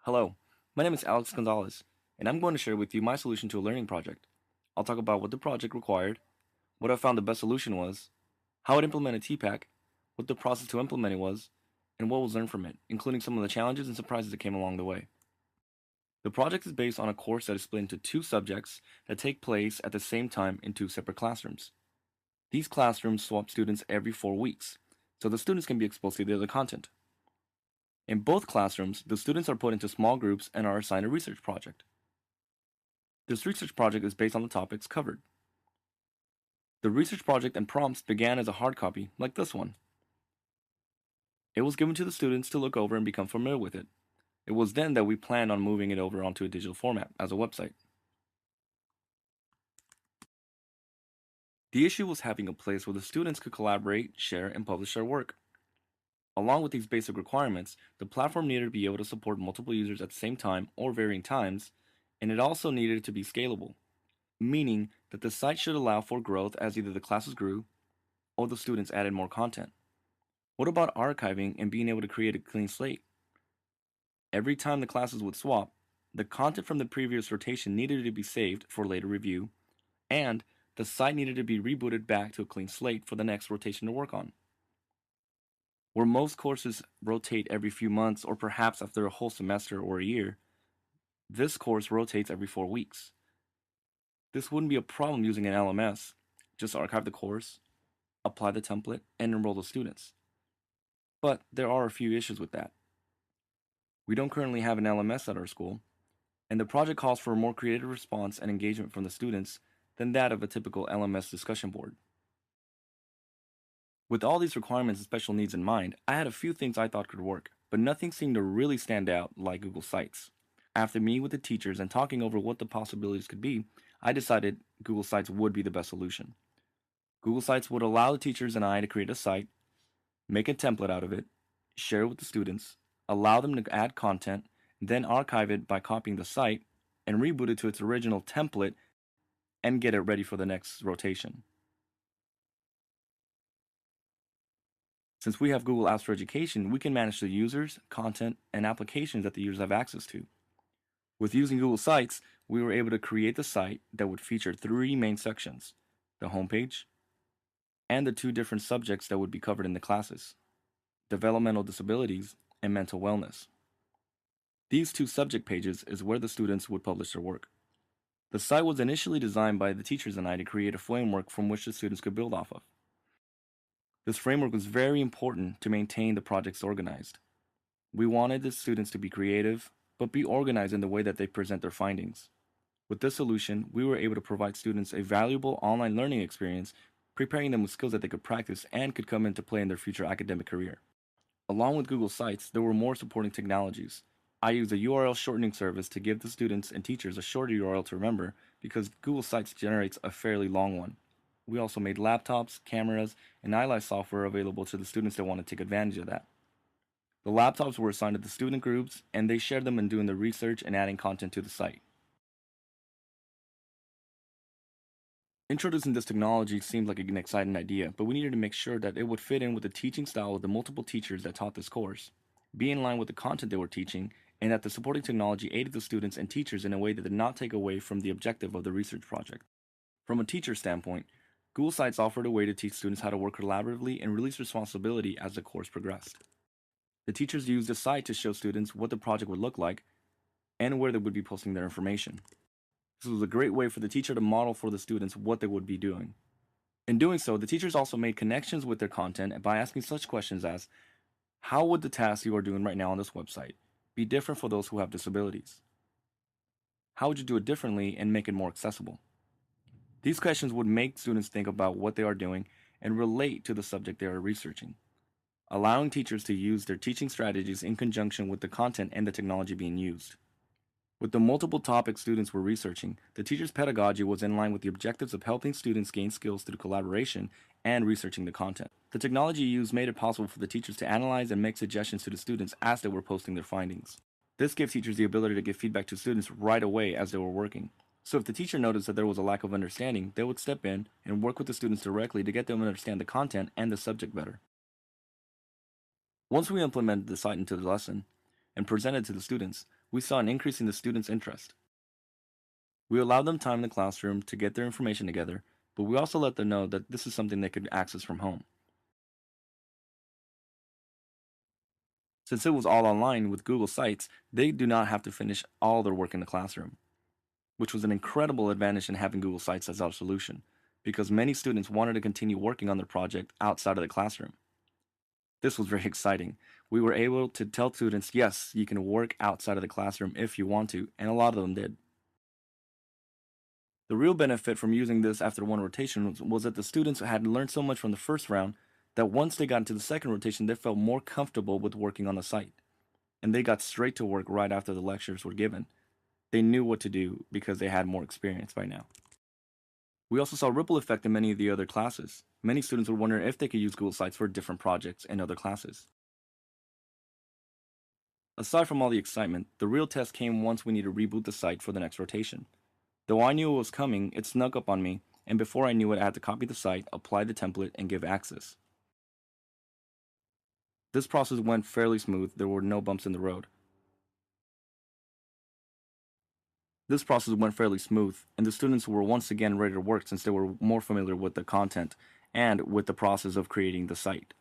Hello, my name is Alex Gonzalez, and I'm going to share with you my solution to a learning project. I'll talk about what the project required, what I found the best solution was, how it implemented TPACK, what the process to implement it was, and what was learned from it, including some of the challenges and surprises that came along the way. The project is based on a course that is split into two subjects that take place at the same time in two separate classrooms. These classrooms swap students every 4 weeks, so the students can be exposed to the other content. In both classrooms, the students are put into small groups and are assigned a research project. This research project is based on the topics covered. The research project and prompts began as a hard copy, like this one. It was given to the students to look over and become familiar with it. It was then that we planned on moving it over onto a digital format as a website. The issue was having a place where the students could collaborate, share, and publish their work. Along with these basic requirements, the platform needed to be able to support multiple users at the same time or varying times, and it also needed to be scalable, meaning that the site should allow for growth as either the classes grew or the students added more content. What about archiving and being able to create a clean slate? Every time the classes would swap, the content from the previous rotation needed to be saved for later review, and the site needed to be rebooted back to a clean slate for the next rotation to work on. Where most courses rotate every few months or perhaps after a whole semester or a year, this course rotates every 4 weeks. This wouldn't be a problem using an LMS. Just archive the course, apply the template, and enroll the students. But there are a few issues with that. We don't currently have an LMS at our school, and the project calls for a more creative response and engagement from the students than that of a typical LMS discussion board. With all these requirements and special needs in mind, I had a few things I thought could work, but nothing seemed to really stand out like Google Sites. After meeting with the teachers and talking over what the possibilities could be, I decided Google Sites would be the best solution. Google Sites would allow the teachers and I to create a site, make a template out of it, share it with the students, allow them to add content, then archive it by copying the site, and reboot it to its original template and get it ready for the next rotation. Since we have Google Apps for Education, we can manage the users, content, and applications that the users have access to. With using Google Sites, we were able to create the site that would feature 3 main sections: the homepage, and the 2 different subjects that would be covered in the classes: developmental disabilities and mental wellness. These 2 subject pages is where the students would publish their work. The site was initially designed by the teachers and I to create a framework from which the students could build off of. This framework was very important to maintain the projects organized. We wanted the students to be creative, but be organized in the way that they present their findings. With this solution, we were able to provide students a valuable online learning experience, preparing them with skills that they could practice and could come into play in their future academic career. Along with Google Sites, there were more supporting technologies. I used a URL shortening service to give the students and teachers a shorter URL to remember because Google Sites generates a fairly long one. We also made laptops, cameras, and iLife software available to the students that want to take advantage of that. The laptops were assigned to the student groups, and they shared them in doing the research and adding content to the site. Introducing this technology seemed like an exciting idea, but we needed to make sure that it would fit in with the teaching style of the multiple teachers that taught this course, be in line with the content they were teaching, and that the supporting technology aided the students and teachers in a way that did not take away from the objective of the research project. From a teacher standpoint, Google Sites offered a way to teach students how to work collaboratively and release responsibility as the course progressed. The teachers used the site to show students what the project would look like and where they would be posting their information. This was a great way for the teacher to model for the students what they would be doing. In doing so, the teachers also made connections with their content by asking such questions as, how would the task you are doing right now on this website be different for those who have disabilities? How would you do it differently and make it more accessible? These questions would make students think about what they are doing and relate to the subject they are researching, allowing teachers to use their teaching strategies in conjunction with the content and the technology being used. With the multiple topics students were researching, the teacher's pedagogy was in line with the objectives of helping students gain skills through collaboration and researching the content. The technology used made it possible for the teachers to analyze and make suggestions to the students as they were posting their findings. This gave teachers the ability to give feedback to students right away as they were working. So if the teacher noticed that there was a lack of understanding, they would step in and work with the students directly to get them to understand the content and the subject better. Once we implemented the site into the lesson and presented to the students, we saw an increase in the students' interest. We allowed them time in the classroom to get their information together, but we also let them know that this is something they could access from home. Since it was all online with Google Sites, they do not have to finish all their work in the classroom, which was an incredible advantage in having Google Sites as our solution, because many students wanted to continue working on their project outside of the classroom. This was very exciting. We were able to tell students, yes, you can work outside of the classroom if you want to, and a lot of them did. The real benefit from using this after one rotation was that the students had learned so much from the first round that once they got into the second rotation, they felt more comfortable with working on the site. And they got straight to work right after the lectures were given. They knew what to do because they had more experience by now. We also saw a ripple effect in many of the other classes. Many students were wondering if they could use Google Sites for different projects in other classes. Aside from all the excitement, the real test came once we needed to reboot the site for the next rotation. Though I knew it was coming, it snuck up on me, and before I knew it, I had to copy the site, apply the template, and give access. This process went fairly smooth, there were no bumps in the road. This process went fairly smooth, and the students were once again ready to work since they were more familiar with the content and with the process of creating the site.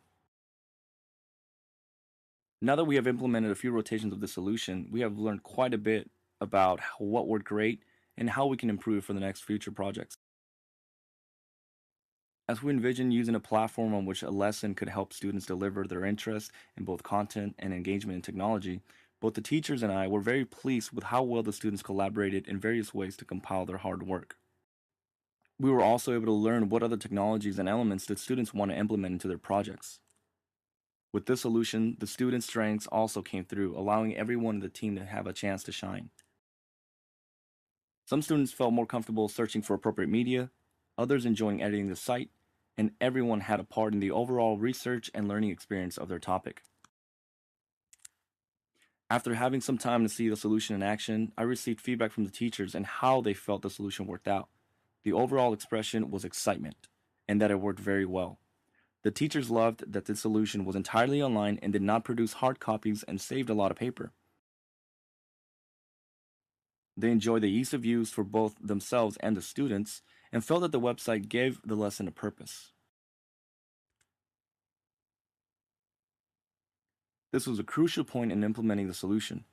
Now that we have implemented a few rotations of the solution, we have learned quite a bit about what worked great and how we can improve for the next future projects. As we envision using a platform on which a lesson could help students deliver their interest in both content and engagement in technology, both the teachers and I were very pleased with how well the students collaborated in various ways to compile their hard work. We were also able to learn what other technologies and elements that students want to implement into their projects. With this solution, the students' strengths also came through, allowing everyone in the team to have a chance to shine. Some students felt more comfortable searching for appropriate media, others enjoying editing the site, and everyone had a part in the overall research and learning experience of their topic. After having some time to see the solution in action, I received feedback from the teachers and how they felt the solution worked out. The overall expression was excitement, and that it worked very well. The teachers loved that this solution was entirely online and did not produce hard copies and saved a lot of paper. They enjoyed the ease of use for both themselves and the students, and felt that the website gave the lesson a purpose. This was a crucial point in implementing the solution.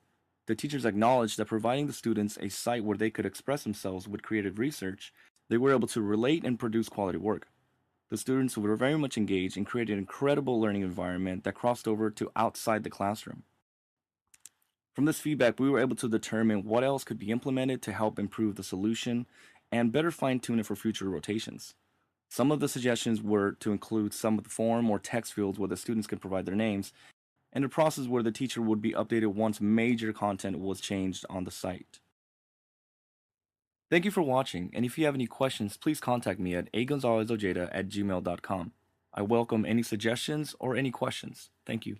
The teachers acknowledged that providing the students a site where they could express themselves with creative research, they were able to relate and produce quality work. The students were very much engaged and created an incredible learning environment that crossed over to outside the classroom. From this feedback, we were able to determine what else could be implemented to help improve the solution and better fine-tune it for future rotations. Some of the suggestions were to include some of the form or text fields where the students could provide their names, and a process where the teacher would be updated once major content was changed on the site. Thank you for watching, and if you have any questions, please contact me at agonzalezojeda@gmail.com. I welcome any suggestions or any questions. Thank you.